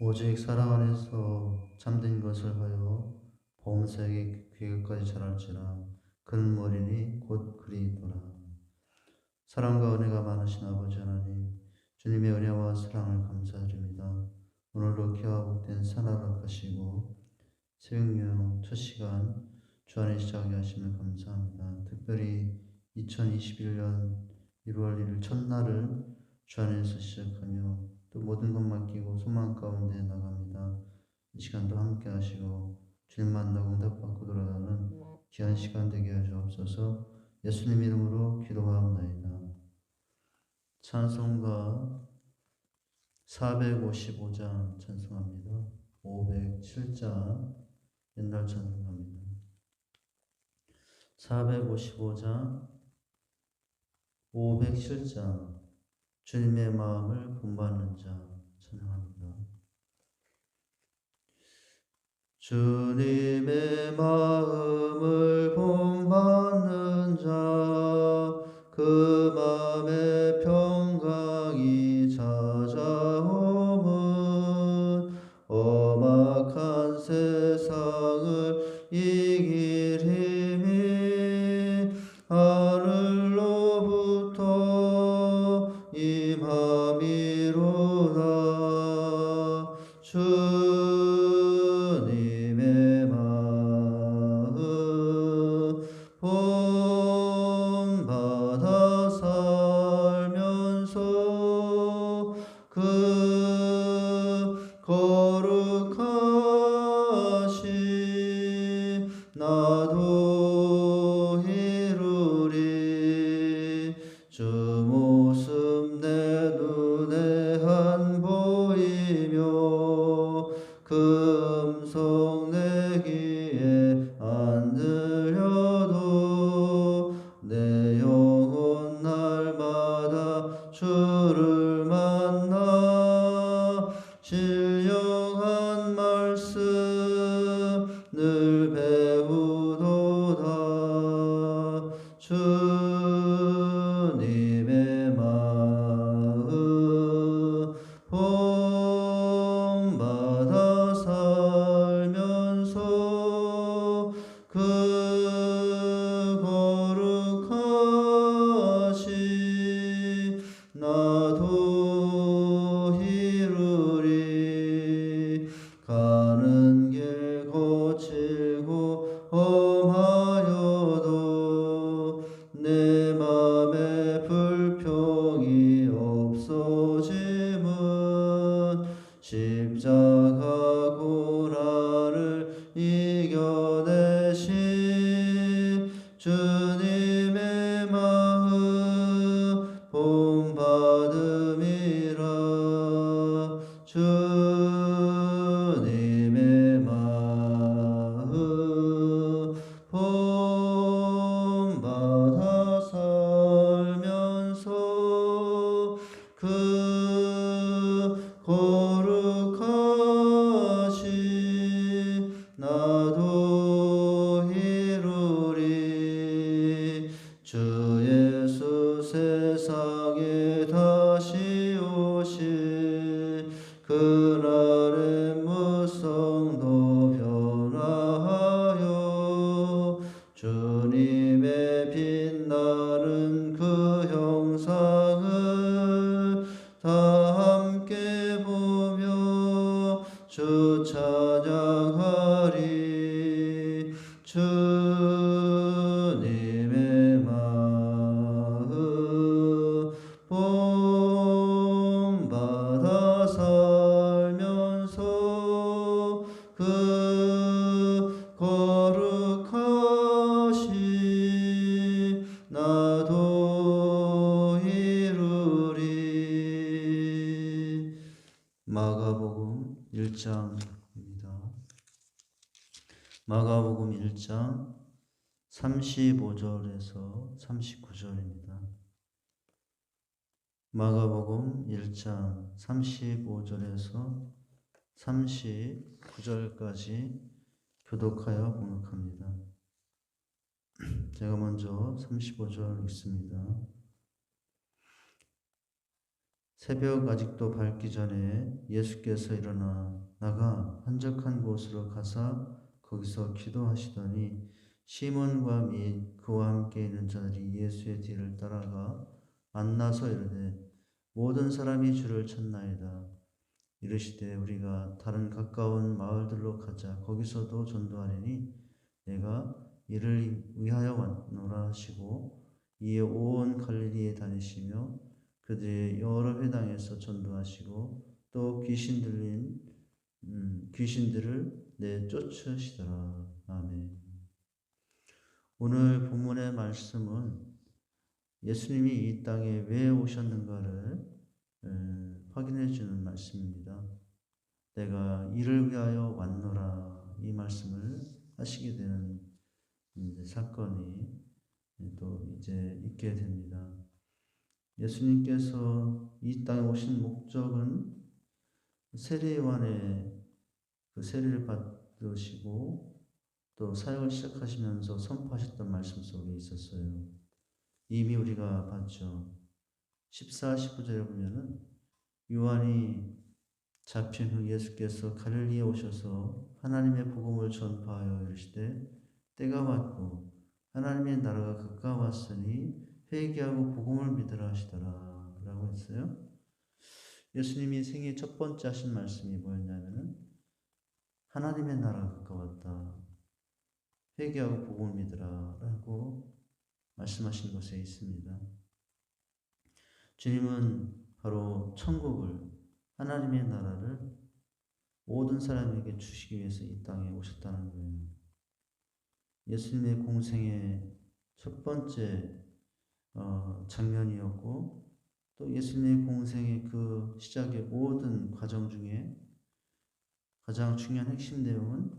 오직 사랑 안에서 잠든 것을 하여 보험사에게 귀결까지 자랄지라. 그는 머리니 곧 그리스도라. 사랑과 은혜가 많으신 아버지 하나님, 주님의 은혜와 사랑을 감사드립니다. 오늘도 귀와 복된 사나를 하시고 새벽용 첫 시간 주 안에 시작하게 하심을 감사합니다. 특별히 2021년 1월 1일 첫날을 주 안에서 시작하며 또 모든 것 맡기고 소망 가운데 나갑니다. 이 시간도 함께 하시고 주님 만나고 응답받고 돌아가는 귀한 시간 되게 하시옵소서. 예수님 이름으로 기도하옵나이다. 찬송가 455장 찬송합니다. 507장 옛날 찬송합니다. 455장 507장 주님의 마음을 본받는 자 찬양합니다. 주님의 마음을 본받는 자 그 마음에 평강이 찾아오면 엄악한 세상을 이길 힘이 하늘로부터 임함이로다. 주님의 마음 본받아 살면서 그 거룩하신 나도 이루리. 주 모습 내 눈에 안 보이며 그 음성 내 귀에 안 들려도 내 영혼 날마다 주를 만나 신령한 말씀 늘 배우도다. 주님의 마음 본받아 살면서 그 거룩하신 나도 이루리. 가는 길 거칠고 험하여도 내 맘에 불평이 없어짐은 십자가 고난을 이겨내신 주님의 마음 본받음이라. 주님의 마음 본받아 살면서 그 거룩하신 나도 이루리. 주 예수 세상에 다시 오실 그날의 무성도 변화하여 주님의 빛나는 그 형상을 다 함께 보며 주 찬양하리. 주님의 마음 본받아 살면서 그 거룩하신 나도 이루리. 마가복음 1장입니다. 마가복음 1장 35절에서 39절입니다. 마가복음 1장 35절에서 39절까지 교독하여 봉독합니다. 제가 먼저 35절 읽습니다. 새벽 아직도 밝기 전에 예수께서 일어나 나가 한적한 곳으로 가사 거기서 기도하시더니 시몬과 및 그와 함께 있는 자들이 예수의 뒤를 따라가 만나서 이르되 모든 사람이 주를 찾나이다. 이르시되 우리가 다른 가까운 마을들로 가자. 거기서도 전도하리니 내가 이를 위하여 왔노라 하시고 이에 온 갈릴리에 다니시며 그들의 여러 회당에서 전도하시고 또 귀신들을 내쫓으시더라. 아멘. 오늘 본문의 말씀은 예수님이 이 땅에 왜 오셨는가를 확인해 주는 말씀입니다. 내가 이를 위하여 왔노라 이 말씀을 하시게 되는 사건이 또 이제 있게 됩니다. 예수님께서 이 땅에 오신 목적은 세례요한의 그 세례를 받으시고 또 사역을 시작하시면서 선포하셨던 말씀 속에 있었어요. 이미 우리가 봤죠. 14, 19절에 보면은 요한이 잡힌 후 예수께서 갈릴리에 오셔서 하나님의 복음을 전파하여 이르시되 때가 왔고 하나님의 나라가 가까웠으니 회개하고 복음을 믿으라 하시더라 라고 했어요. 예수님이 생애 첫 번째 하신 말씀이 뭐였냐면은 하나님의 나라가 가까웠다. 회개하고 복음을 믿으라 라고 말씀하신 것에 있습니다. 주님은 바로 천국을 하나님의 나라를 모든 사람에게 주시기 위해서 이 땅에 오셨다는 거예요. 예수님의 공생의 첫 번째 장면이었고 또 예수님의 공생의 그 시작의 모든 과정 중에 가장 중요한 핵심 내용은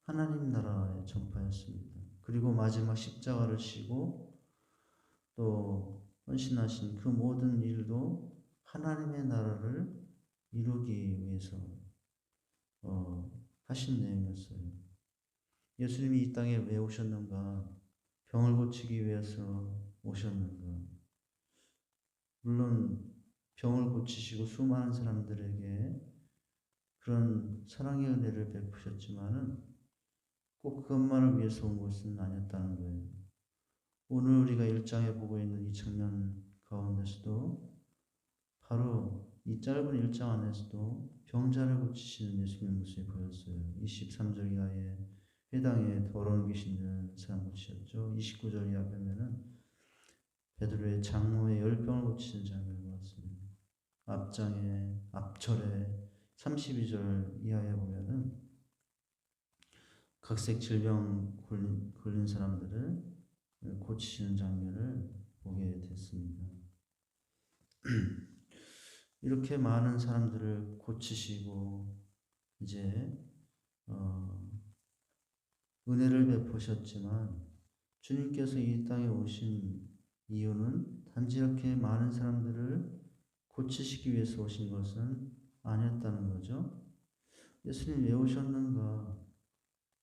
하나님 나라의 전파였습니다. 그리고 마지막 십자가를 지고 또 헌신하신 그 모든 일도 하나님의 나라를 이루기 위해서 하신 내용이었어요. 예수님이 이 땅에 왜 오셨는가? 병을 고치기 위해서 오셨는가? 물론 병을 고치시고 수많은 사람들에게 그런 사랑의 은혜를 베푸셨지만은 꼭 그것만을 위해서 온 것은 아니었다는 거예요. 오늘 우리가 1장에 보고 있는 이 장면 가운데서도 바로 이 짧은 1장 안에서도 병자를 고치시는 예수님의 모습이 보였어요. 23절 이하에 회당에 더러운 귀신 있는 사람 고치셨죠. 29절 이하 보면은 베드로의 장모의 열병을 고치는 장면을 보았습니다. 앞절에 32절 이하에 보면은 각색 질병 걸린 사람들을 고치시는 장면을 보게 됐습니다. 이렇게 많은 사람들을 고치시고 이제 은혜를 베푸셨지만 주님께서 이 땅에 오신 이유는 단지 이렇게 많은 사람들을 고치시기 위해서 오신 것은 아니었다는 거죠. 예수님 왜 오셨는가?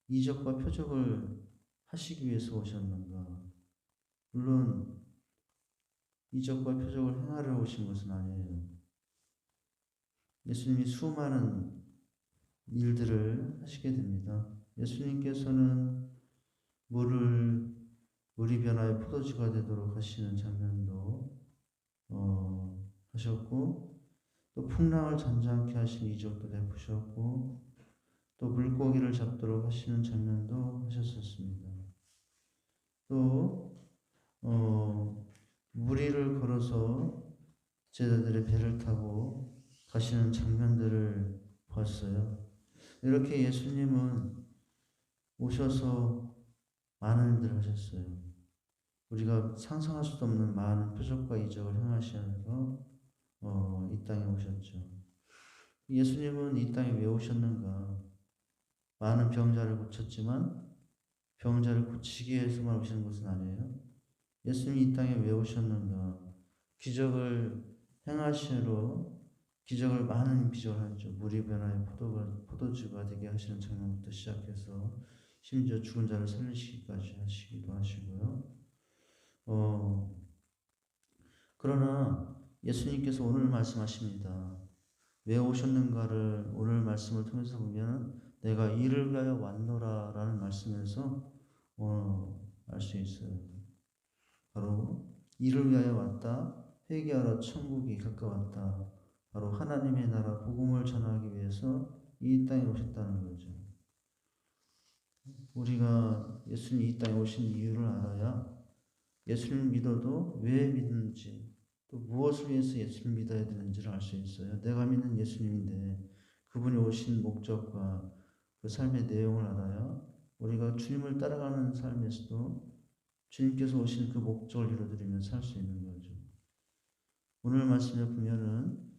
이적과 표적을 하시기 위해서 오셨는가? 물론 이적과 표적을 행하러 오신 것은 아니에요. 예수님이 수많은 일들을 하시게 됩니다. 예수님께서는 물이 변하여 포도주가 되도록 하시는 장면도 하셨고 또 풍랑을 잔잔케 하신 이적도 베푸셨고 또 물고기를 잡도록 하시는 장면도 하셨었습니다. 또 무리를 걸어서 제자들의 배를 타고 가시는 장면들을 봤어요. 이렇게 예수님은 오셔서 많은 일들을 하셨어요. 우리가 상상할 수도 없는 많은 표적과 이적을 행하셔서 이 땅에 오셨죠. 예수님은 이 땅에 왜 오셨는가? 많은 병자를 고쳤지만 병자를 고치기 위해서만 오시는 것은 아니에요. 예수님이 이 땅에 왜 오셨는가? 기적을 행하시러 많은 기적을 하죠. 물이 변하여 포도주가 되게 하시는 장면부터 시작해서 심지어 죽은 자를 살리시기까지 하시기도 하시고요. 그러나 예수님께서 오늘 말씀하십니다. 왜 오셨는가를 오늘 말씀을 통해서 보면 내가 이를 위하여 왔노라 라는 말씀에서 알 수 있어요. 바로 이를 위하여 왔다. 회개하라 천국이 가까웠다. 바로 하나님의 나라 복음을 전하기 위해서 이 땅에 오셨다는 거죠. 우리가 예수님이 이 땅에 오신 이유를 알아야 예수님을 믿어도 왜 믿는지 또 무엇을 위해서 예수님을 믿어야 되는지를 알 수 있어요. 내가 믿는 예수님인데 그분이 오신 목적과 그 삶의 내용을 알아야 우리가 주님을 따라가는 삶에서도 주님께서 오신 그 목적을 이루어드리며 살 수 있는 거죠. 오늘 말씀에 보면은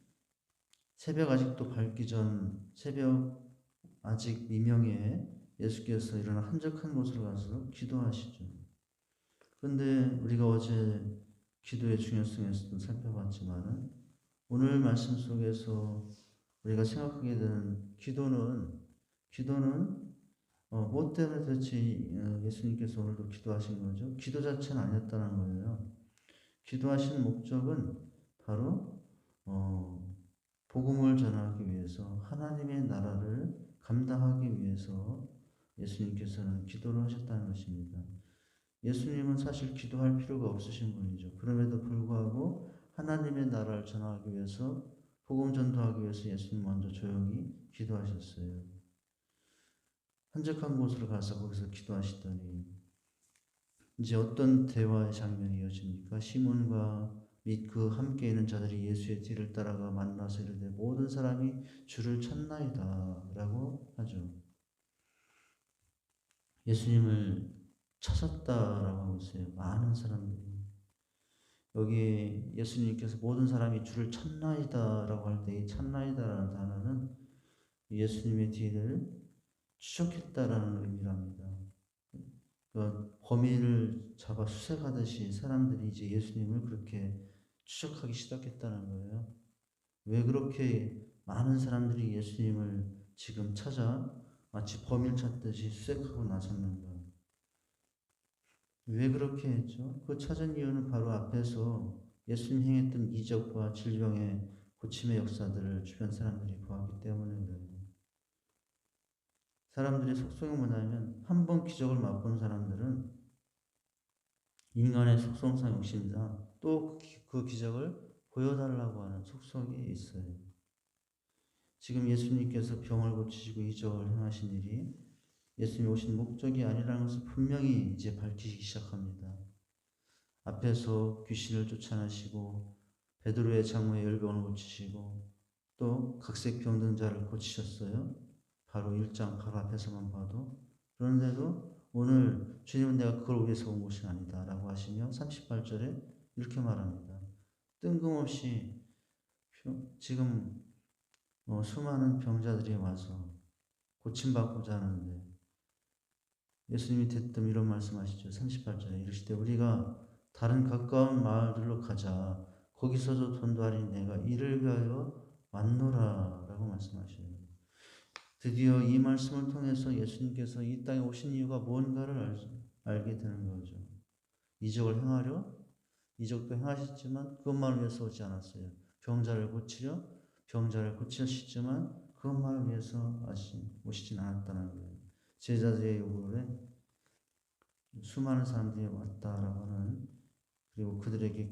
새벽 아직도 밝기 전 새벽 아직 미명에 예수께서 일어나 한적한 곳으로 가서 기도하시죠. 그런데 우리가 어제 기도의 중요성에서도 살펴봤지만은 오늘 말씀 속에서 우리가 생각하게 되는 기도는 뭐 때문에 도대체 예수님께서 오늘도 기도하신 거죠? 기도 자체는 아니었다는 거예요. 기도하신 목적은 바로 복음을 전하기 위해서 하나님의 나라를 감당하기 위해서 예수님께서는 기도를 하셨다는 것입니다. 예수님은 사실 기도할 필요가 없으신 분이죠. 그럼에도 불구하고 하나님의 나라를 전하기 위해서 복음 전도하기 위해서 예수님 먼저 조용히 기도하셨어요. 한적한 곳으로 가서 거기서 기도하시더니 이제 어떤 대화의 장면이 이어집니까? 시몬과 및 그 함께 있는 자들이 예수의 뒤를 따라가 만나서 이르되 모든 사람이 주를 찾나이다 라고 하죠. 예수님을 찾았다라고 하고 있어요. 많은 사람들이. 여기 예수님께서 모든 사람이 주를 찾나이다 라고 할 때 이 찾나이다라는 단어는 예수님의 뒤를 추적했다라는 의미랍니다. 그러니까 범인을 잡아 수색하듯이 사람들이 이제 예수님을 그렇게 추적하기 시작했다는 거예요. 왜 그렇게 많은 사람들이 예수님을 지금 찾아 마치 범인 찾듯이 수색하고 나섰는가? 왜 그렇게 했죠? 그 찾은 이유는 바로 앞에서 예수님 행했던 이적과 질병의 고침의 역사들을 주변 사람들이 보았기 때문에 그래요. 사람들의 속성이 뭐냐면 한 번 기적을 맛본 사람들은 인간의 속성상 욕심이다. 또 그 기적을 보여달라고 하는 속성이 있어요. 지금 예수님께서 병을 고치시고 이적을 행하신 일이 예수님이 오신 목적이 아니라는 것을 분명히 이제 밝히기 시작합니다. 앞에서 귀신을 쫓아내시고 베드로의 장모의 열병을 고치시고 또 각색병든 자를 고치셨어요. 바로 1장 바로 앞에서만 봐도. 그런데도 오늘 주님은 내가 그걸 위해서 온 것이 아니다 라고 하시며 38절에 이렇게 말합니다. 뜬금없이 지금 수많은 병자들이 와서 고침받고자 하는데 예수님이 대뜸 이런 말씀하시죠. 38절에 이르시되 우리가 다른 가까운 마을들로 가자. 거기서도 전도하리니 내가 이를 위하여 왔노라 라고 말씀하셔요. 드디어 이 말씀을 통해서 예수님께서 이 땅에 오신 이유가 뭔가를 알게 되는 거죠. 이적을 행하려 이적도 행하셨지만 그것만을 위해서 오지 않았어요. 병자를 고치셨지만 그것만을 위해서 오시진 않았다는 거예요. 제자들의 요구에 수많은 사람들이 왔다라고 하는 그리고 그들에게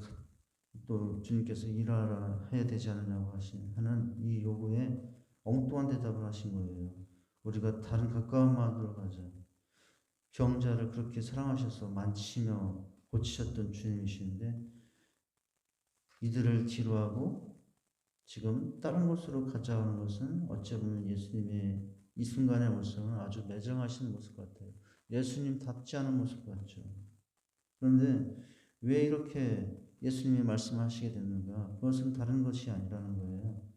또 주님께서 일하라 해야 되지 않느냐고 하는 이 요구에 엉뚱한 대답을 하신 거예요. 우리가 다른 가까운 마을로 가자. 병자를 그렇게 사랑하셔서 만지시며 고치셨던 주님이신데 이들을 뒤로하고 지금 다른 곳으로 가자는 것은 어찌 보면 예수님의 이 순간의 모습은 아주 매정하신 모습 같아요. 예수님답지 않은 모습 같죠. 그런데 왜 이렇게 예수님이 말씀하시게 됐는가? 그것은 다른 것이 아니라는 거예요.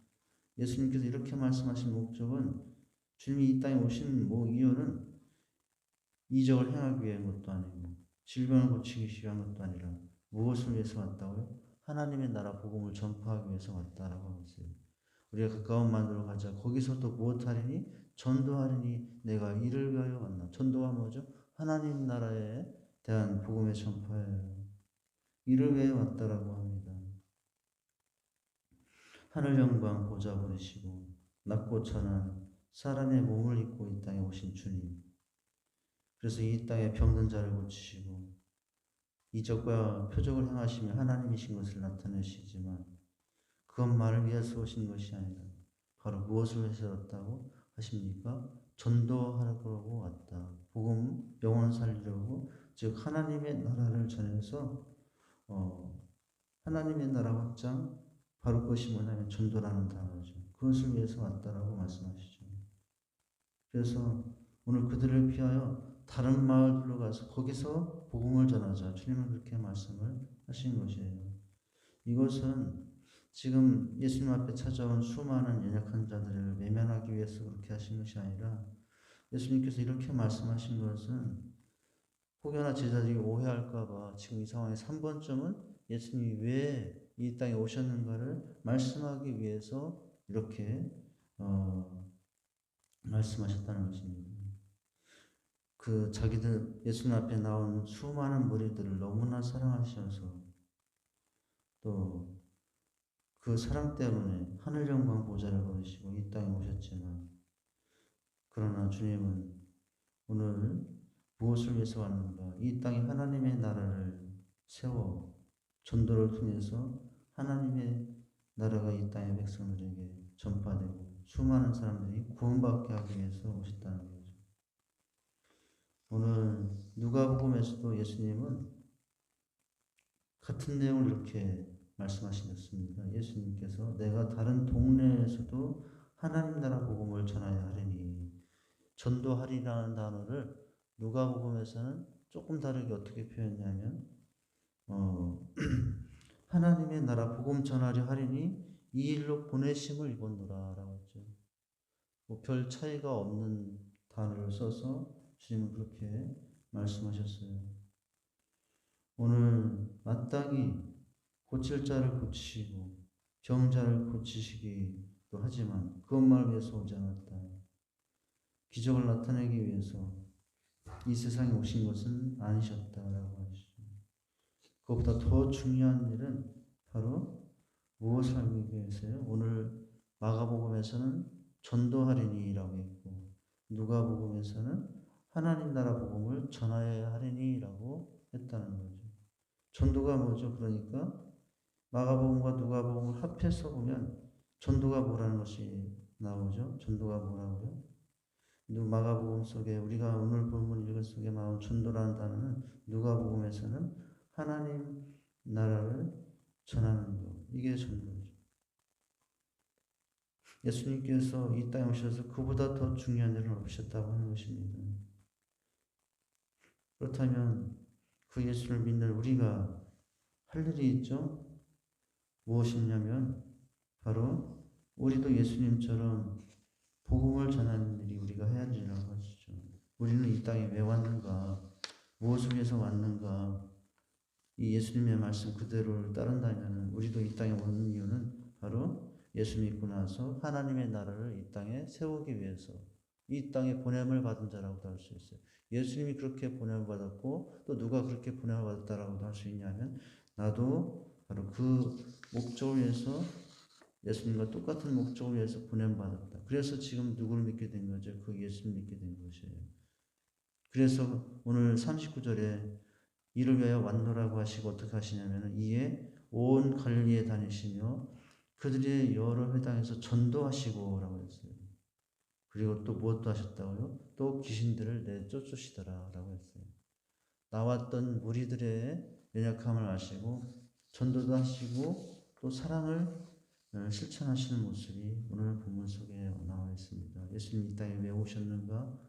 예수님께서 이렇게 말씀하신 목적은 주님이 이 땅에 오신 이유는 이적을 행하기 위한 것도 아니고 질병을 고치기 위한 것도 아니라 무엇을 위해서 왔다고요? 하나님의 나라 복음을 전파하기 위해서 왔다라고 하고 있어요. 우리가 가까운 마을로 가자. 거기서도 무엇하리니? 전도하리니 내가 이를 위하여 왔나. 전도가 뭐죠? 하나님 나라에 대한 복음의 전파예요. 이를 위해 왔다라고 합니다. 하늘 영광 보좌 버리시고 낮고 천한 사람의 몸을 입고 이 땅에 오신 주님. 그래서 이 땅에 병든 자를 고치시고 이적과 표적을 행하시며 하나님이신 것을 나타내시지만 그것만을 위해서 오신 것이 아니라 바로 무엇을 위해서 왔다고 하십니까? 전도하려고 왔다. 복음 영혼 살리려고, 즉 하나님의 나라를 전해서 하나님의 나라 확장, 바로 그것이 뭐냐면 전도라는 단어죠. 그것을 위해서 왔다라고 말씀하시죠. 그래서 오늘 그들을 피하여 다른 마을들로 가서 거기서 복음을 전하자. 주님은 그렇게 말씀을 하신 것이에요. 이것은 지금 예수님 앞에 찾아온 수많은 연약한 자들을 외면하기 위해서 그렇게 하신 것이 아니라 예수님께서 이렇게 말씀하신 것은 혹여나 제자들이 오해할까봐 지금 이 상황에서 한 번쯤은 예수님이 왜 이 땅에 오셨는가를 말씀하기 위해서 이렇게 말씀하셨다는 것입니다. 그 자기들 예수님 앞에 나온 수많은 무리들을 너무나 사랑하셔서 또 그 사랑 때문에 하늘 영광 보좌를 버리시고 이 땅에 오셨지만, 그러나 주님은 오늘 무엇을 위해서 왔는가? 이 땅에 하나님의 나라를 세워 전도를 통해서 하나님의 나라가 이 땅의 백성들에게 전파되고 수많은 사람들이 구원받게 하기 위해서 오셨다는 거죠. 오늘 누가복음에서도 예수님은 같은 내용을 이렇게 말씀하셨습니다. 예수님께서 내가 다른 동네에서도 하나님 나라 복음을 전하여 하리니, 전도하리라는 단어를 누가복음에서는 조금 다르게 어떻게 표현하냐면 하나님의 나라 복음 전하려 하리니 이 일로 보내심을 입었노라라고 했죠. 별 차이가 없는 단어를 써서 주님은 그렇게 말씀하셨어요. 오늘 마땅히 고칠 자를 고치시고 병자를 고치시기도 하지만 그것만을 위해서 오지 않았다. 기적을 나타내기 위해서 이 세상에 오신 것은 아니셨다라고 하시죠. 그것보다 더 중요한 일은 바로 무엇을 하기 위해서요? 오늘 마가복음에서는 전도하리니라고 했고 누가복음에서는 하나님 나라 복음을 전하여야 하리니라고 했다는 거죠. 전도가 뭐죠? 그러니까 마가복음과 누가복음을 합해서 보면 전도가 뭐라는 것이 나오죠. 전도가 뭐라고요? 마가복음 속에 우리가 오늘 본문 읽은 속에 나온 전도라는 단어는 누가복음에서는 하나님 나라를 전하는 것, 이게 전도죠. 예수님께서 이 땅에 오셔서 그보다 더 중요한 일은 없으셨다고 하는 것입니다. 그렇다면 그 예수를 믿는 우리가 할 일이 있죠. 무엇이냐면 바로 우리도 예수님처럼 복음을 전하는 일이 우리가 해야 할 일이라고 하시죠. 우리는 이 땅에 왜 왔는가? 무엇을 위해서 왔는가? 이 예수님의 말씀 그대로를 따른다면 우리도 이 땅에 오는 이유는 바로 예수 믿고 나서 하나님의 나라를 이 땅에 세우기 위해서 이 땅에 보냄을 받은 자라고도 할 수 있어요. 예수님이 그렇게 보냄을 받았고 또 누가 그렇게 보냄을 받았다라고도 할 수 있냐면 나도 바로 그 목적을 위해서 예수님과 똑같은 목적을 위해서 보냄받았다. 그래서 지금 누구를 믿게 된 거죠? 그 예수를 믿게 된 것이에요. 그래서 오늘 39절에 이를 위하여 왔노라고 하시고 어떻게 하시냐면 이에 온 갈릴리에 다니시며 그들의 여러 회당에서 전도하시고 라고 했어요. 그리고 또 무엇도 하셨다고요? 또 귀신들을 내쫓으시더라 라고 했어요. 나왔던 무리들의 연약함을 아시고 전도도 하시고 또 사랑을 실천하시는 모습이 오늘 본문 속에 나와 있습니다. 예수님 이 땅에 왜 오셨는가?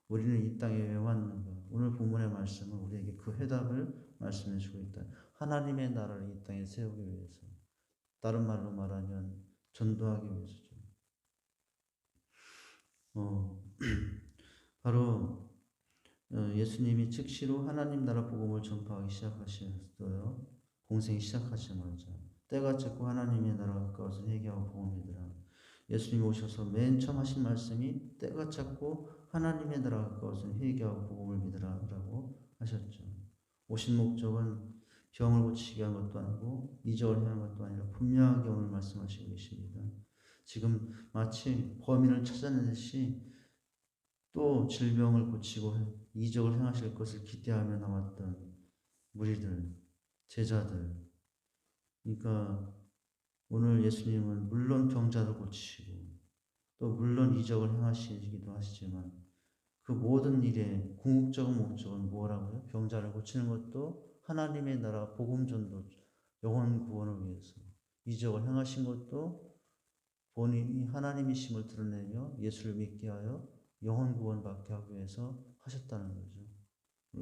우리는 이 땅에 왜 왔는가? 오늘 본문의 말씀은 우리에게 그 해답을 말씀해 주고 있다. 하나님의 나라를 이 땅에 세우기 위해서. 다른 말로 말하면 전도하기 위해서죠. 바로 예수님이 즉시로 하나님 나라 복음을 전파하기 시작하셨어요. 공생이 시작하자마자. 때가 찼고 하나님의 나라가 가까워서 회개하고 복음을 믿으라. 예수님이 오셔서 맨 처음 하신 말씀이 때가 찼고 하나님의 나라가 가까워서 회개하고 복음을 믿으라 라고 하셨죠. 오신 목적은 병을 고치게 한 것도 아니고 이적을 행한 것도 아니라 분명하게 오늘 말씀하시고 계십니다. 지금 마치 범인을 찾아내듯이 또 질병을 고치고 이적을 행하실 것을 기대하며 나왔던 무리들, 제자들. 그러니까 오늘 예수님은 물론 병자를 고치시고 또 물론 이적을 행하시기도 하시지만 그 모든 일의 궁극적인 목적은 뭐라고요? 병자를 고치는 것도 하나님의 나라 복음 전도, 영혼 구원을 위해서, 이적을 행하신 것도 본인이 하나님이심을 드러내며 예수를 믿게 하여 영혼 구원 받게 하기 위해서 하셨다는 거죠.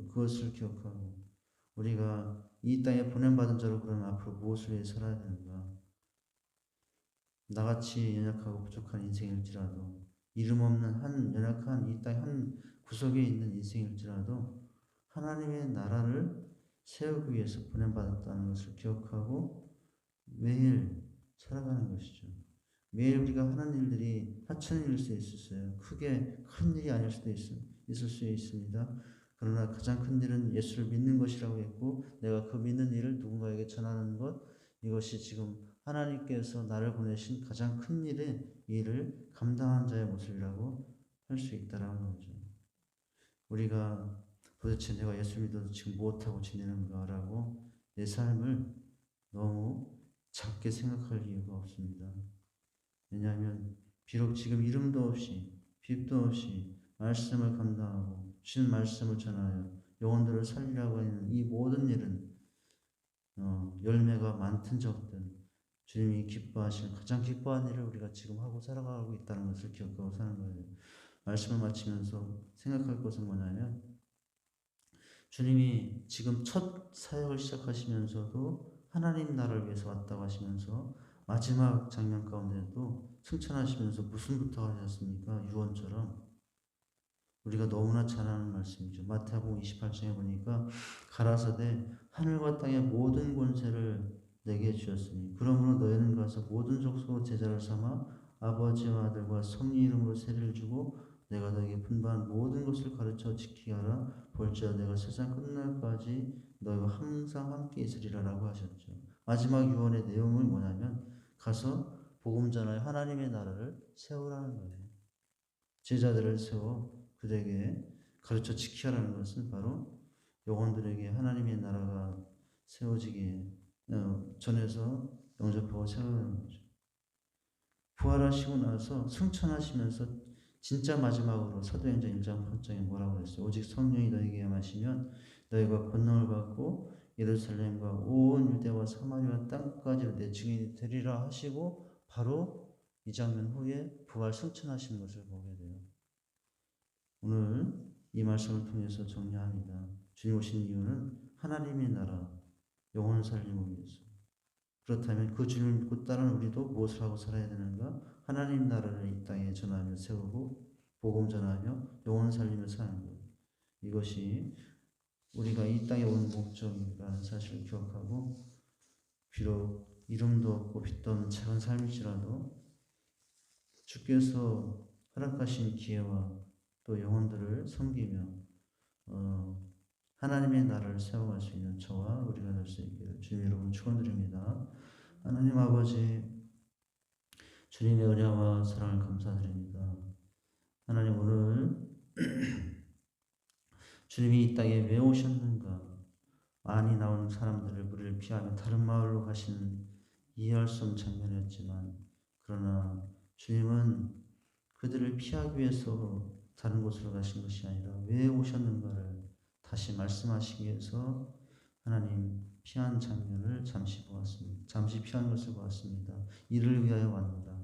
그것을 기억하고 우리가 이 땅에 보냄받은 자로 그러면 앞으로 무엇을 위해 살아야 되는가? 나같이 연약하고 부족한 인생일지라도 이름 없는 한 연약한 이 땅 한 구석에 있는 인생일지라도 하나님의 나라를 세우기 위해서 보냄받았다는 것을 기억하고 매일 살아가는 것이죠. 매일 우리가 하는 일들이 하찮은 일일 수 있었어요. 크게 큰 일이 아닐 수도 있을 수 있습니다. 그러나 가장 큰 일은 예수를 믿는 것이라고 했고 내가 그 믿는 일을 누군가에게 전하는 것, 이것이 지금 하나님께서 나를 보내신 가장 큰 일을 감당한 자의 모습이라고 할 수 있다라는 거죠. 우리가 도대체 내가 예수 믿어도 지금 무엇하고 지내는가라고 내 삶을 너무 작게 생각할 이유가 없습니다. 왜냐하면 비록 지금 이름도 없이 빛도 없이 말씀을 감당하고 주신 말씀을 전하여 영혼들을 살리려고 하는 이 모든 일은 열매가 많든 적든 주님이 기뻐하시는 가장 기뻐한 일을 우리가 지금 하고 살아가고 있다는 것을 기억하고 사는 거예요. 말씀을 마치면서 생각할 것은 뭐냐면 주님이 지금 첫 사역을 시작하시면서도 하나님 나라를 위해서 왔다고 하시면서 마지막 장면 가운데도 승천하시면서 무슨 부탁을 하셨습니까? 유언처럼. 우리가 너무나 잘 아는 말씀이죠. 마태복음 28장에 보니까 가라사대 하늘과 땅의 모든 권세를 내게 주셨으니 그러므로 너희는 가서 모든 족속으로 제자를 삼아 아버지와 아들과 성령 이름으로 세례를 주고 내가 너에게 분부한 모든 것을 가르쳐 지키게 하라. 볼지어다 내가 세상 끝날까지 너희와 항상 함께 있으리라 라고 하셨죠. 마지막 유언의 내용은 뭐냐면 가서 복음 전하여 하나님의 나라를 세우라는 거예요. 제자들을 세워 그들에게 가르쳐 지키라는 것은 바로 영혼들에게 하나님의 나라가 세워지기에 전해서 영접하고 세우는 거죠. 부활하시고 나서 승천하시면서 진짜 마지막으로 사도행전 1장 8장에 뭐라고 그랬어요? 오직 성령이 너에게 임하시면 너희가 권능을 받고 예루살렘과 온 유대와 사마리아 땅까지 내 증인이 되리라 하시고 바로 이 장면 후에 부활 승천하시는 것을 보게 돼요. 오늘 이 말씀을 통해서 정리합니다. 주님 오신 이유는 하나님의 나라, 영혼 살림을 위해서. 그렇다면 그 주님을 믿고 따르는 우리도 무엇을 하고 살아야 되는가? 하나님 나라를 이 땅에 전하며 세우고 복음 전하며 영혼 살리며 사는 것. 이것이 우리가 이 땅에 온 목적이라는 사실을 기억하고 비록 이름도 없고 빛도 없는 작은 삶일지라도 주께서 허락하신 기회와 또 영혼들을 섬기며 하나님의 나라를 세워갈 수 있는 저와 우리가 될 수 있기를 주님 여러분 축원드립니다. 하나님 아버지 주님의 은혜와 사랑을 감사드립니다. 하나님 오늘 주님이 이 땅에 왜 오셨는가? 많이 나온 사람들을 무리를 피하며 다른 마을로 가시는 이해할 수 없는 장면이었지만 그러나 주님은 그들을 피하기 위해서 다른 곳으로 가신 것이 아니라 왜 오셨는가를 다시 말씀하시기 위해서 하나님 피한 장면을 잠시 보았습니다. 잠시 피한 것을 보았습니다. 이를 위하여 왔노라.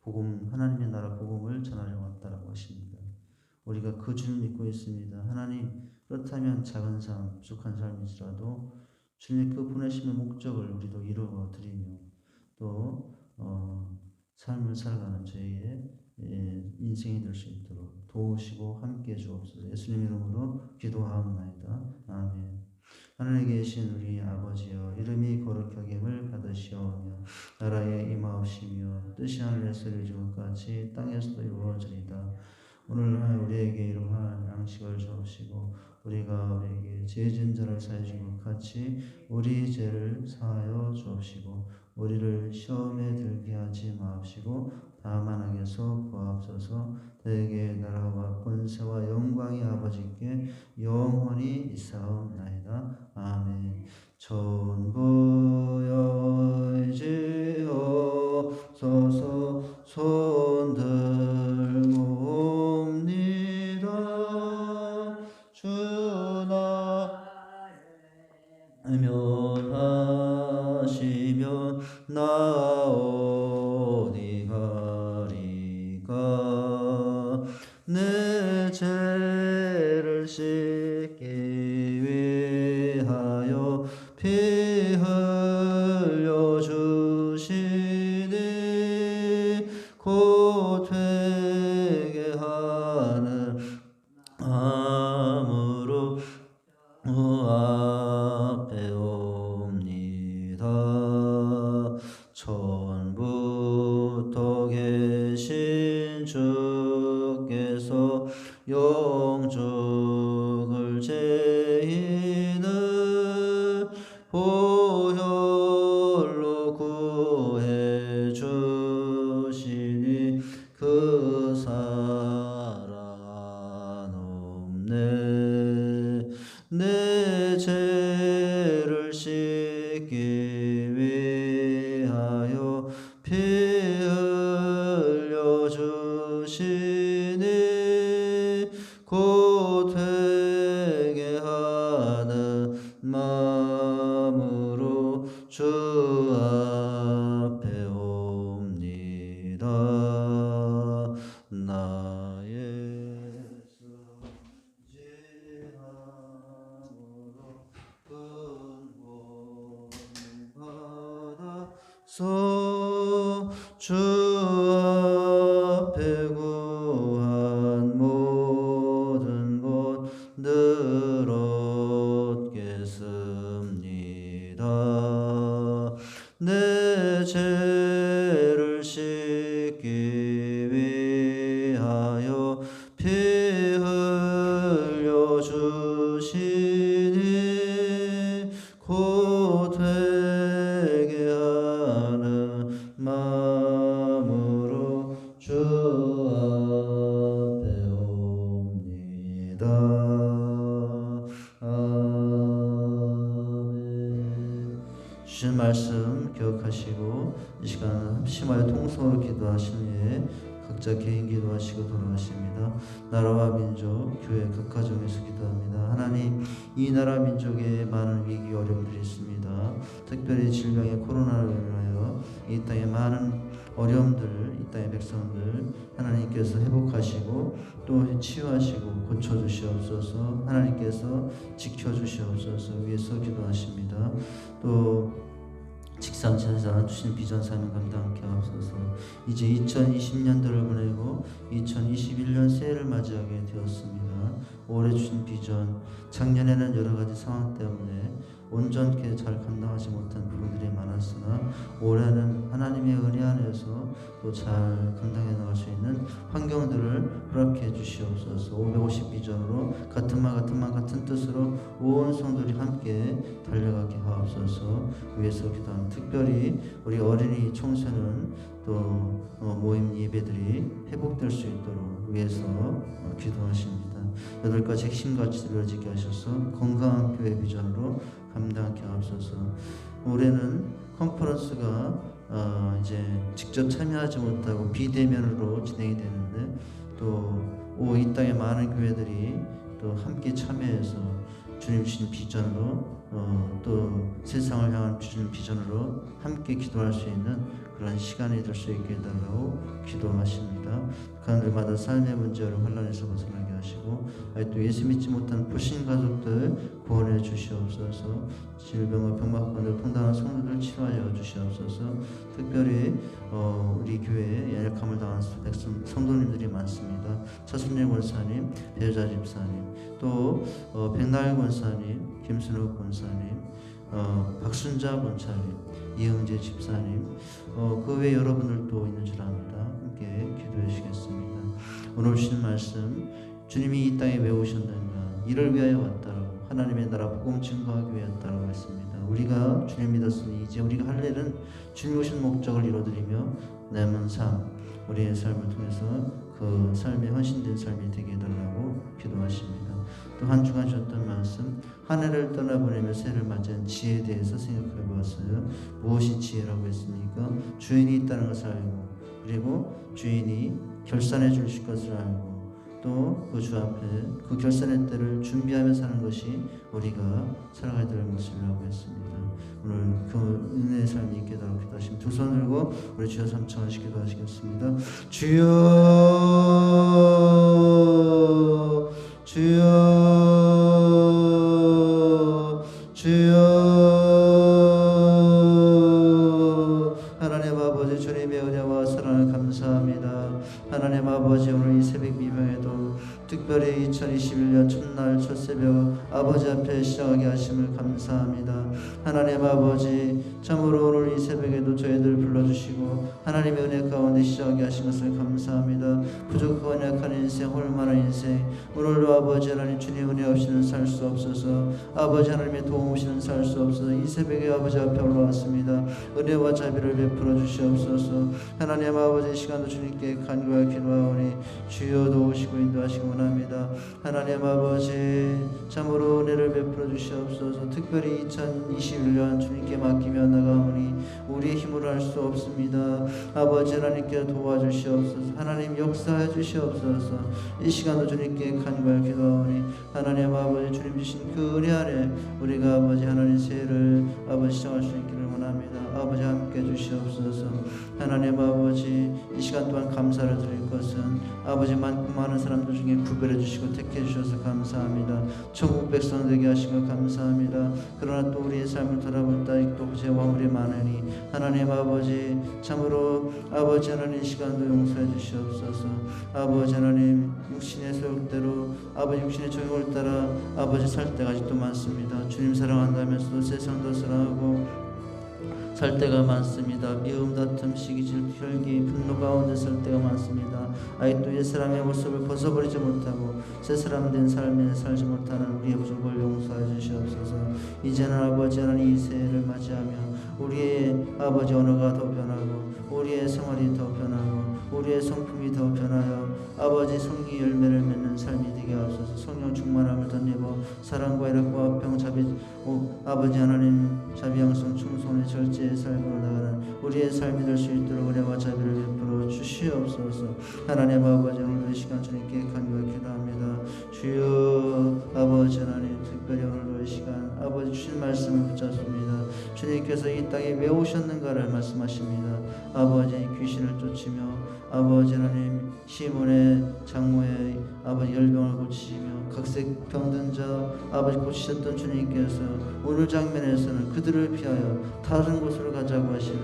복음, 하나님의 나라 복음을 전하려 왔다라고 하십니다. 우리가 그 주님 믿고 있습니다. 하나님 그렇다면 작은 삶, 부족한 삶일지라도 주님의 그 보내심의 목적을 우리도 이루어 드리며 또 삶을 살아가는 저희의 인생이 될 수 있도록 도우시고 함께해 주옵소서. 예수님 이름으로 기도하옵나이다. 아멘. 하늘에 계신 우리 아버지여 이름이 거룩하게 을 받으시오며 나라에 임하옵시며 뜻이 하늘에서 이루어진 것 같이 땅에서도 이루어지리다. 오늘날 우리에게 이러한 양식을 주옵시고 우리가 우리에게 죄진 자를 사하여 준 것 같이 우리 죄를 사하여 주옵시고 우리를 시험에 들게 하지 마옵시고 다만 악에서 구하옵소서. 너에게 나라와 권세와 영광이 아버지께 영원히 있사옵나이다. 아멘. 전부여지옵소서. 손 들고 옵니다. 주나 면하시면 나 어디 가리까. 내 죄를 씻기 위하여 피 흘려 주시니 곧 회개하는 마음으로 앞에 옵니다. 처음부터 계신 주께서 영적을 죄인을 보혈로 구해 주시니 그 사랑 없네. 내 죄를 씻기 위하여 피 흘려 주시니 곧 회개하는 마음으로 주 앞에 옵니다. 나의 선지함으로 근본받아서 주 앞에 구한 모든 것 늘 얻겠습니다. 내 죄를 씻기 위하여 피 흘려 주시니 곧 회개하는 마음으로 주 앞에 옵니다. 아멘. 주신 말씀 기억하시고 이 시간 합심하여 통성으로 기도하신 후에 각자 개인 기도하시고 돌아가십니다. 나라와 민족, 교회 각 가정에서 기도합니다. 하나님, 이 나라 민족에 많은 위기 어려움들이 있습니다. 특별히 질병의 코로나로 인하여 이 땅에 많은 어려움들, 이 땅의 백성들 하나님께서 회복하시고 또 치유하시고 고쳐주시옵소서. 하나님께서 지켜주시옵소서 위해서 기도하십니다. 또 직상천사 주신 비전 사명 감당하게 하옵소서. 이제 2020년도를 보내고 2021년 새해를 맞이하게 되었습니다. 올해 주신 비전, 작년에는 여러 가지 상황 때문에 온전케 잘 감당하지 못한 부분들이 많았으나 올해는 하나님의 은혜 안에서 또 잘 감당해 나갈 수 있는 환경들을 허락해 주시옵소서. 550 비전으로 같은 말 같은 뜻으로 온 성도들이 함께 달려가게 하옵소서. 위해서 기도합니다. 특별히 우리 어린이 청소년 또 모임 예배들이 회복될 수 있도록 위해서 기도하십니다. 8가지 핵심 가치를 이루어지게 하셔서 건강한 교회 비전으로 감당하게 하옵소서. 올해는 컨퍼런스가 이제 직접 참여하지 못하고 비대면으로 진행이 되는데 또 이 땅의 많은 교회들이 또 함께 참여해서 주님 주신 비전으로 또 세상을 향한 주신 비전으로 함께 기도할 수 있는 그런 시간이 될 수 있게 해달라고 기도하십니다. 그들마다 삶의 문제로 혼란에서 벗어나게 하시고 또 예수 믿지 못한 불신 가족들 구원해 주시옵소서. 질병과 병막 가운데 통당한 성도들 치료하여 주시옵소서. 특별히 우리 교회에 연약함을 당한 성도님들이 많습니다. 차순일 권사님, 배우자 집사님, 또 백나일 권사님, 김순욱 권사님, 박순자 본사님, 이흥재 집사님, 그 외 여러분들도 있는 줄 압니다. 함께 기도해 주시겠습니다. 오늘 주신 말씀, 주님이 이 땅에 왜 오셨는가? 이를 위하여 왔다라고, 하나님의 나라 복음 증거하기 위해 왔다라고 했습니다. 우리가 주님 믿었으니 이제 우리가 할 일은 주님 오신 목적을 이루어드리며 남은 삶, 우리의 삶을 통해서 그 삶에 헌신된 삶이 되게 해달라고 기도하십니다. 또 한 주간 주셨던 말씀, 한 해를 떠나보내며 새해를 맞이한 지혜에 대해서 생각해 보았어요. 무엇이 지혜라고 했습니까? 주인이 있다는 것을 알고, 그리고 주인이 결산해 주실 것을 알고, 또 그 주 앞에 그 결산의 때를 준비하며 사는 것이 우리가 살아가야 될 모습이라고 했습니다. 오늘 그 은혜의 삶이 있게 하도록 기도하시면 두 손 들고 우리 주여 삼창하시 기도하시겠습니다. 주여, 주여, 주여. 하나님 아버지, 주님의 은혜와 사랑을 감사합니다. 하나님 아버지, 오늘 이 새벽 미명에도 특별히 2021년 첫날 첫 새벽 아버지 앞에 시작하게 하심을 감사합니다. 하나님 아버지, 참으로 오늘 이 새벽에도 저희들 불러주시고 하나님의 은혜 가운데 시작하게 하신 것을 감사합니다. 부족하고 연약한 인생, 홀만한 인생, 오늘도 아버지 하나님 주님 은혜 없이는 살 수 없어서, 아버지 하나님의 도움 없이는 살 수 없어서 이 새벽에 아버지 앞에 올라왔습니다. 은혜와 자비를 베풀어 주시옵소서. 하나님 아버지, 시간도 주님께 간구하여 기도하오니 주여 도우시고 인도하시고 합니다. 하나님 아버지, 참으로 은혜를 베풀어 주시옵소서. 특별히 2021년 주님께 맡기며 나가오니 우리의 힘으로 할 수 없습니다. 아버지 하나님께 도와주시옵소서. 하나님 역사해 주시옵소서. 이 시간도 주님께 간구하여 기도하오니 하나님 아버지, 주님 주신 그 은혜 안에 우리가 아버지 하나님 새해를 아버지 시작할 수 있기를 원합니다. 아버지 함께 주시옵소서. 하나님 아버지, 이 시간 또한 감사를 드릴 것은 아버지 많은 사람들 중에 구별해 주시고 택해 주셔서 감사합니다. 천국 백성 되게 하시고 감사합니다. 그러나 또 우리의 삶을 돌아볼 때 또 죄와 허물이 많으니 하나님 아버지, 참으로 아버지 하나님 시간도 용서해 주시옵소서. 아버지 하나님, 육신의 소욕대로 아버지 육신의 정욕을 따라 아버지 살 때가 아직도 많습니다. 주님 사랑한다면서도 세상도 사랑하고 살 때가 많습니다. 미움, 다툼, 시기, 질투, 혈기, 분노 가운데 살 때가 많습니다. 아직도 옛 사람의 모습을 벗어버리지 못하고 새 사람 된 삶에 살지 못하는 우리의 부족을 용서해 주시옵소서. 이제는 아버지 하나님 이 새해를 맞이하며 우리의 아버지 언어가 더 변하고 우리의 생활이 더 변하고 우리의 성품이 더 변하여 아버지 성리 열매를 맺는 삶이 되게 하옵소서. 성령 충만함을 덧입어 사랑과 희락과 평 자비, 아버지 하나님 자비, 양성, 충성의 절제의 삶으로 나가는 우리의 삶이 될 수 있도록 은혜와 자비를 베풀어 주시옵소서. 하나님 아버지, 오늘도 이 시간 주님께 간구하여 기도합니다. 주여 아버지 하나님, 특별히 오늘도 이 시간 아버지 주신 말씀을 붙잡습니다. 주님께서 이 땅에 왜 오셨는가를 말씀하십니다. 아버지, 귀신을 쫓으며 아버지 하나님 시몬의 장모의 아버지 열병을 고치시며 각색 병든 자 아버지 고치셨던 주님께서 오늘 장면에서는 그들을 피하여 다른 곳으로 가자고 하시는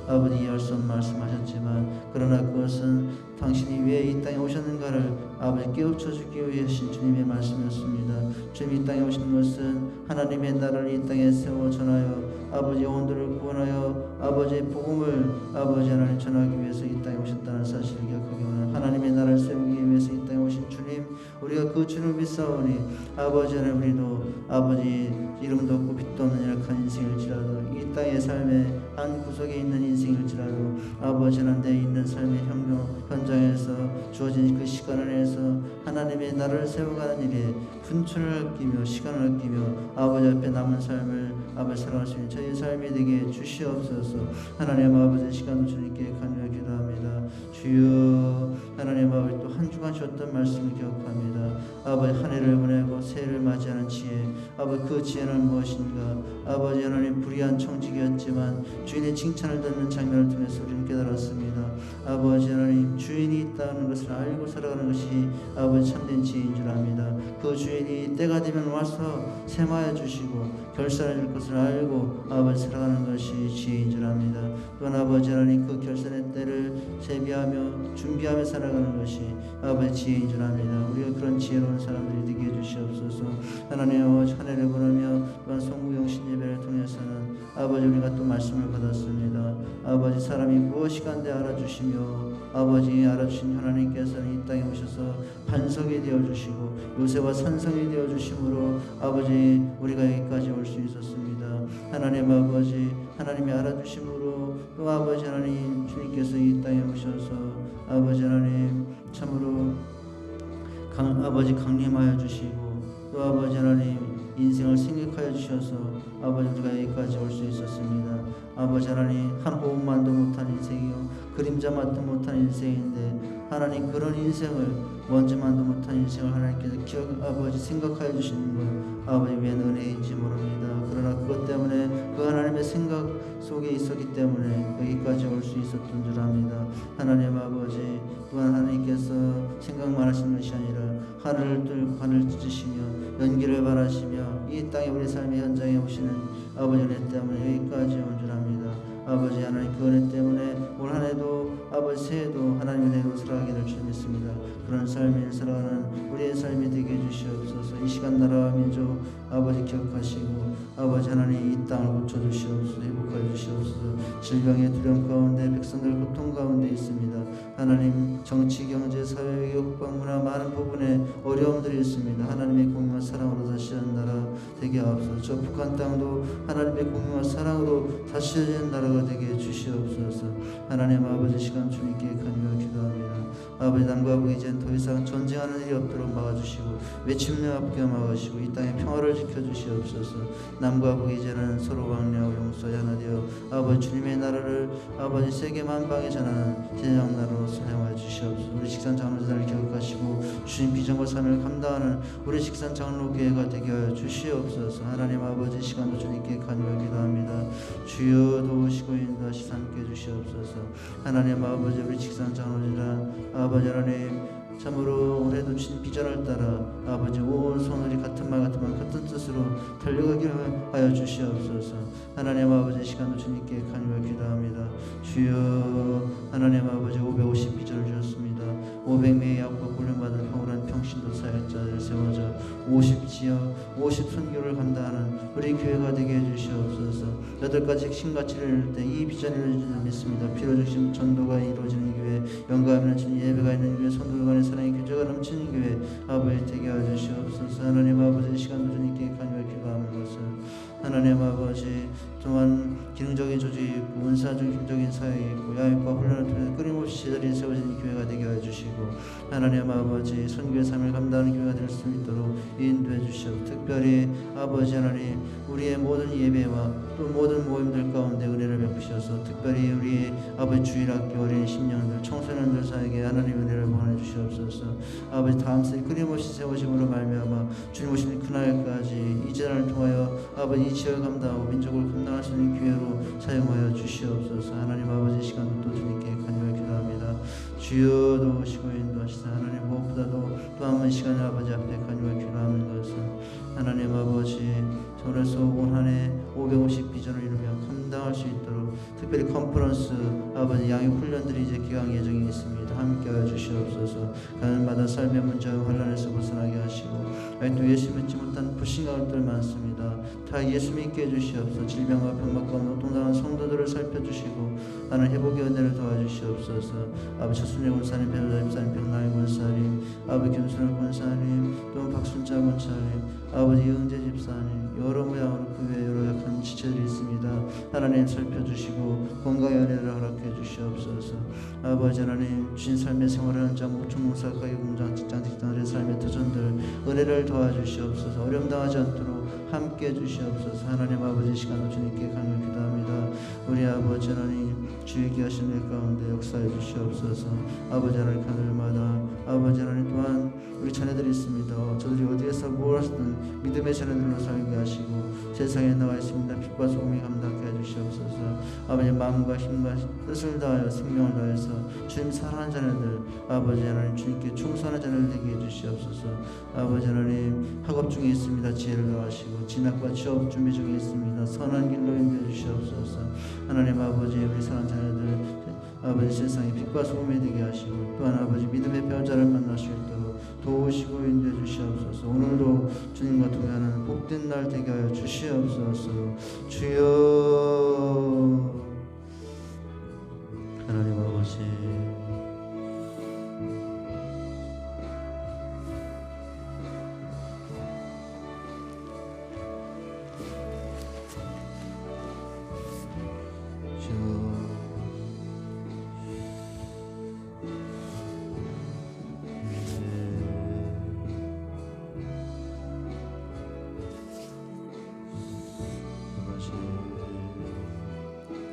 아버지 이해할 수 없는 말씀하셨지만, 그러나 그것은 당신이 왜 이 땅에 오셨는가를 아버지 깨우쳐 주기 위해 하신 주님의 말씀이었습니다. 주님이 이 땅에 오신 것은 하나님의 나라를 이 땅에 세워 전하여 아버지 영혼들을 구원하여 아버지의 복음을 아버지 하나님 전하기 위해서 이 땅에 오셨다는 사실을 기억하기 원하는, 하나님의 나라를 세우기 위해서 이 땅에 오신 주님, 우리가 그 주님을 믿사오니 아버지 하나님, 우리도 아버지 이름도 없고 빛도 없는 약한 인생일지라도 이 땅의 삶의 한 구석에 있는 인생일지라도 아버지 하나님 내 있는 삶의 현장에서 주어진 그 시간을 내서 하나님의 나라를 세워가는 일에 분출을 아끼며 시간을 아끼며 아버지 앞에 남은 삶을 아버지 살아갈 수 있는 저희의 삶이 되게 주시옵소서. 하나님 아버지, 시간도 주님께 간절히 기도합니다. 주여 하나님 아버지, 또 한 주간 쉬었던 말씀을 기억합니다. 아버지, 한 해를 보내고 새해를 맞이하는 지혜, 아버지 그 지혜는 무엇인가? 아버지 하나님, 불의한 청직이었지만 주인의 칭찬을 듣는 장면을 통해서 우리는 깨달았습니다. 아버지 하나님, 주인이 있다는 것을 알고 살아가는 것이 아버지 참된 지혜인 줄 압니다. 그 주인이 때가 되면 와서 셈하여 주시고 결산해 줄 것을 알고 아버지 살아가는 것이 지혜인 줄 압니다. 또한 아버지 하나님 그 결산의 때를 세비하며 준비하며 살아가는 것이 아버지 지혜인 줄 압니다. 우리가 그런 지혜로운 사람들이 되게 해주시옵소서. 하나님 아버지 한 해를 보내며 또한 송구영신 예배를 통해서는 아버지 우리가 또 말씀을 받았습니다. 아버지 사람이 무엇이 간데 알아주시며 아버지 알아주신 하나님께서는 이 땅에 오셔서 반석이 되어주시고 요새와 산성이 되어주심으로 아버지 우리가 여기까지 올 수 있었습니다. 하나님 아버지 하나님이 알아주심으로 또 아버지 하나님 주님께서 이 땅에 오셔서 아버지 하나님 참으로 아버지 강림하여 주시고 또 아버지 하나님 인생을 생각하여 주셔서 아버지 우리가 여기까지 올 수 있었습니다. 아버지 하나님 한 호흡만도 못한 인생이요 그림자만도 못한 인생인데 하나님 그런 인생을 먼지만도 못한 인생을 하나님께서 아버지 생각하여 주시는 것 아버지 웬 은혜인지 모릅니다. 그러나 그것 때문에 그 하나님의 생각 속에 있었기 때문에 여기까지 올 수 있었던 줄 압니다. 하나님 아버지 또한 하나님께서 생각만 하시는 것이 아니라 하늘을 뚫고 하늘을 찢으시며 연기를 바라시며 이 땅에 우리 삶의 현장에 오시는 아버지 은혜 때문에 여기까지 온 줄 압니다. 아버지 하나님 그 은혜 때문에 올 한 해도 아버지 새해도 하나님의 은혜로 살아가기를 주 믿습니다. 그런 삶을 살아가는 우리의 삶이 되게 해주시옵소서. 이 시간 나라와 민족 아버지 기억하시고 아버지 하나님 이 땅을 고쳐주시옵소서. 회복하여 주시옵소서. 질병의 두려움 가운데 백성들 고통 가운데 있습니다. 하나님 정치 경제 사회 외교 국방 문화 많은 부분에 어려움들이 있습니다. 하나님의 공의와 사랑으로 다시 한 나라 되게 하옵소서. 저 북한 땅도 하나님의 공의와 사랑으로 다시 한 나라가 되게 해주시옵소서. 하나님 아버지 시간 주님께 간절히 기도합니다. 아버지 남과 북 이젠 더 이상 전쟁하는 일이 없도록 막아주시고 외침내 앞게 막으시고 이 땅의 평화를 지켜주시옵소서. 남과 북 이제는 서로 왕래하고 용서하여 하나 되어 아버지 주님의 나라를 아버지 세계 만방에 전하는 제장 나라로 사용하여 주시옵소서. 우리 식산 장로들을 기억하시고 주님 비전과 삶을 감당하는 우리 식산 장로교회가 되게 하여 주시옵소서. 하나님 아버지 시간도 주님께 간절히 기도합니다. 주여 도우시고 인도하시사 함께 해주시옵소서. 하나님 아버지 우리 식산 장로들이란 아버지 하나님 참으로 올해도 주님 비전을 따라 아버지 온 손으로 같은 말 같은 말 같은 뜻으로 달려가게 하여 주시옵소서. 하나님 아버지 시간도 주님께 간절히 기도합니다. 주여 하나님 아버지 550 비전을 주셨습니다. 500명의 약과 훈련받은 평온한 평신도 사역자를 세워져 50지역 50 선교를 감당하는 우리 교회가 되게 해주시옵소서. 8가지 핵심가치를 이룰 때 이 비전을 이루어지는 믿습니다. 피로 중심 전도가 이루어지는 교회, 영감 있는 주님 예배가 있는 교회, 성도 간의 사랑의 교제가 넘치는 교회 아버지 되게 하주시옵소서. 하나님 아버지 시간도 주님께 간절히 기도하는 것은 하나님 아버지 또한 기능적인 조직이 있고 은사적인 사역이 있고 야육과 훈련을 통해 끊임없이 제자리에 세워진 교회가 되게 해주시고 하나님 아버지 선교의 삶을 감당하는 교회가 될 수 있도록 인도해 주시옵소서. 특별히 아버지 하나님 우리의 모든 예배와 또 모든 모임들 가운데 은혜를 베푸셔서 특별히 우리 아버지 주일학교 어린이 심령들 청소년들 사이에 하나님 은혜를 보내 주시옵소서. 아버지 다음 생 끊임없이 세워짐으로 말미암아 주님 오시는 그날까지 이 재난을 통하여 아버지 이 지역을 감당하고 민족을 감당할 수 있는 기회로 사용하여 주시옵소서. 하나님 아버지 시간도 또 주님께 간절히 기도합니다. 주여 도우시고 인도하시사 하나님 무엇보다도 또 한 번 시간에 아버지 앞에 간절히 기도하는 것은 하나님 아버지 저래서 올 한 해 550 비전을 이루며 감당할 수 있도록 특별히 컨퍼런스 아버지 양육 훈련들이 이제 기강 예정이 있습니다. 함께하여 주시옵소서. 가는마다 삶의 문제와 환난에서 벗어나게 하시고 아직도 예수 믿지 못한 불신가들 많습니다. 다 예수 믿게 해주시옵소서. 질병과 병막 가운데 고통당한 성도들을 살펴주시고 하나님 회복의 은혜를 도와주시옵소서. 아버지 최순례 권사님, 배우자 집사님, 백나희 권사님, 아버지 김순호 권사님, 또 박순자 권사님, 아버지 이은재 집사님 여러 모양으로 그 외에 여러 약한 지체들이 있습니다. 하나님 살펴주시고 건강의 은혜를 허락해 주시옵소서. 아버지 하나님 주신 삶의 생활하는 자 목축농사 가게공장 직장의 삶의 터전들 은혜를 도와주시옵소서. 어려움 당하지 않도록 함께 해주시옵소서. 하나님 아버지 시간도 주님께 간절히 기도합니다. 우리 아버지 하나님 주의 귀하신 내 가운데 역사해 주시옵소서. 아버지 하나님 가늘마다 아버지 하나님 또한 우리 자녀들이 있습니다. 저들이 어디에서 무엇 하시든 믿음의 자녀들로 살게 하시고 세상에 나와 있습니다. 빛과 소금이 감당케 해주시옵소서. 아버지 마음과 힘과 뜻을 다하여 생명을 다해서 주님 사랑하는 자녀들 아버지 하나님 주님께 충성하는 자녀들 되게 해주시옵소서. 아버지 하나님 학업 중에 있습니다. 지혜를 더하시고 진학과 취업 준비 중에 있습니다. 선한 길로 인도해 주시옵소서. 하나님 아버지 우리 사랑하는 자녀들 아버지 세상에 빛과 소금이 되게 하시고 또한 아버지 믿음의 배우자를 만날 수 있도록 도우시고 인도해 주시옵소서. 오늘도 주님과 동행하는 복된 날 되게 하여 주시옵소서. 주여 하나님 아버지